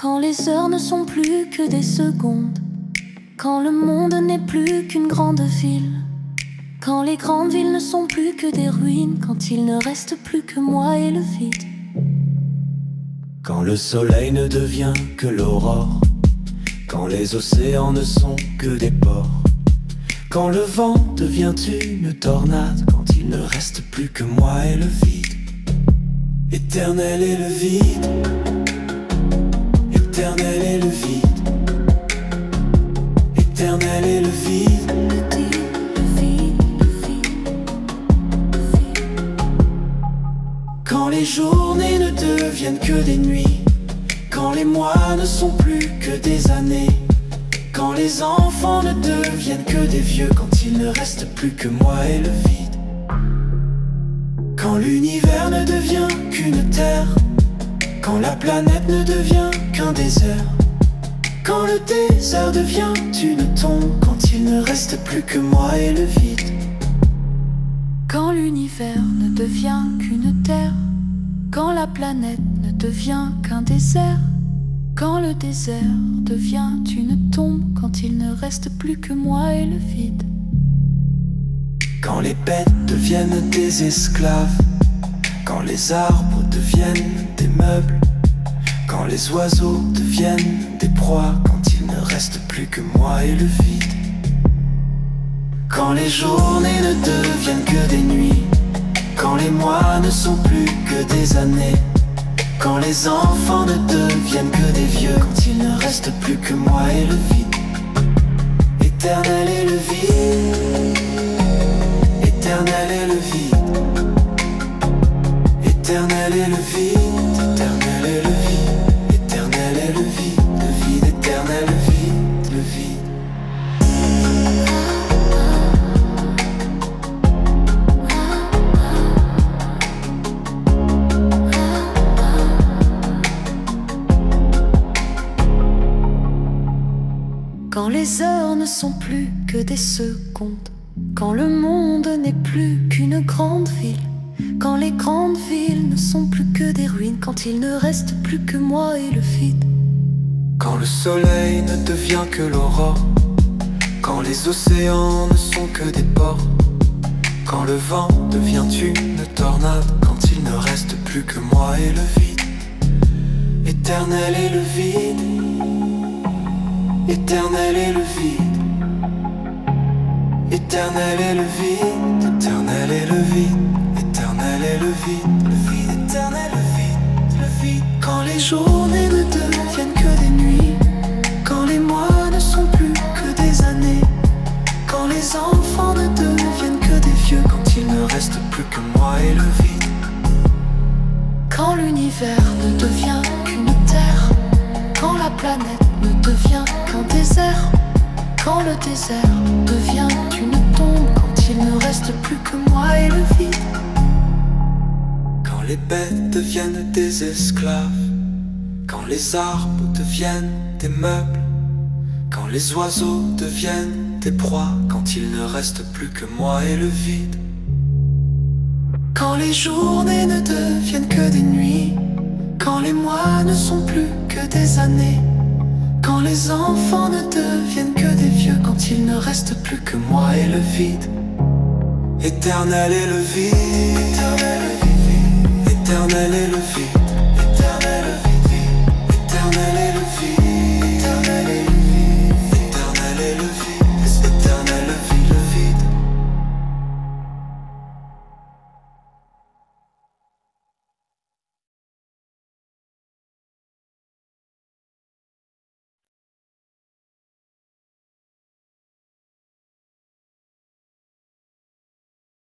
Quand les heures ne sont plus que des secondes, quand le monde n'est plus qu'une grande ville, quand les grandes villes ne sont plus que des ruines, quand il ne reste plus que moi et le vide. Quand le soleil ne devient que l'aurore, quand les océans ne sont que des ports, quand le vent devient une tornade, quand il ne reste plus que moi et le vide. Éternel est le vide, éternel est le vide, éternel est le vide. Quand les journées ne deviennent que des nuits, quand les mois ne sont plus que des années, quand les enfants ne deviennent que des vieux, quand il ne reste plus que moi et le vide. Quand l'univers ne devient qu'une terre, quand la planète ne devient qu'un désert, quand le désert devient une tombe, quand il ne reste plus que moi et le vide. Quand l'univers ne devient qu'une terre, quand la planète ne devient qu'un désert, quand le désert devient une tombe, quand il ne reste plus que moi et le vide. Quand les bêtes deviennent des esclaves, quand les arbres deviennent des meubles, quand les oiseaux deviennent des proies, quand il ne reste plus que moi et le vide. Quand les journées ne deviennent que des nuits, quand les mois ne sont plus que des années, quand les enfants ne deviennent que des vieux, quand il ne reste plus que moi et le vide. Éternel est le vide, éternel est le vide, éternel est le vide, éternel est le vide, éternel est le vide, le vide, éternel, le vide, le vide. Quand les heures ne sont plus que des secondes, quand le monde n'est plus qu'une grande ville, quand les grandes villes ne sont plus que des ruines, quand il ne reste plus que moi et le vide. Quand le soleil ne devient que l'aurore, quand les océans ne sont que des ports, quand le vent devient une tornade, quand il ne reste plus que moi et le vide. Éternel est le vide, éternel est le vide, éternel est le vide, éternel est le vide, éternel est le vide, le vide, éternel, le vide, le vide. Quand les journées ne deviennent que des nuits, quand les mois ne sont plus que des années, quand les enfants ne deviennent que des vieux, quand il ne reste plus que moi et le vide. Quand l'univers ne devient qu'une terre, quand la planète ne devient qu'un désert, quand le désert devient une tombe, quand il ne reste plus que moi et le vide. Quand les bêtes deviennent des esclaves, quand les arbres deviennent des meubles, quand les oiseaux deviennent des proies, quand il ne reste plus que moi et le vide. Quand les journées ne deviennent que des nuits, quand les mois ne sont plus que des années, quand les enfants ne deviennent que des vieux, quand il ne reste plus que moi et le vide. Éternel est le vide,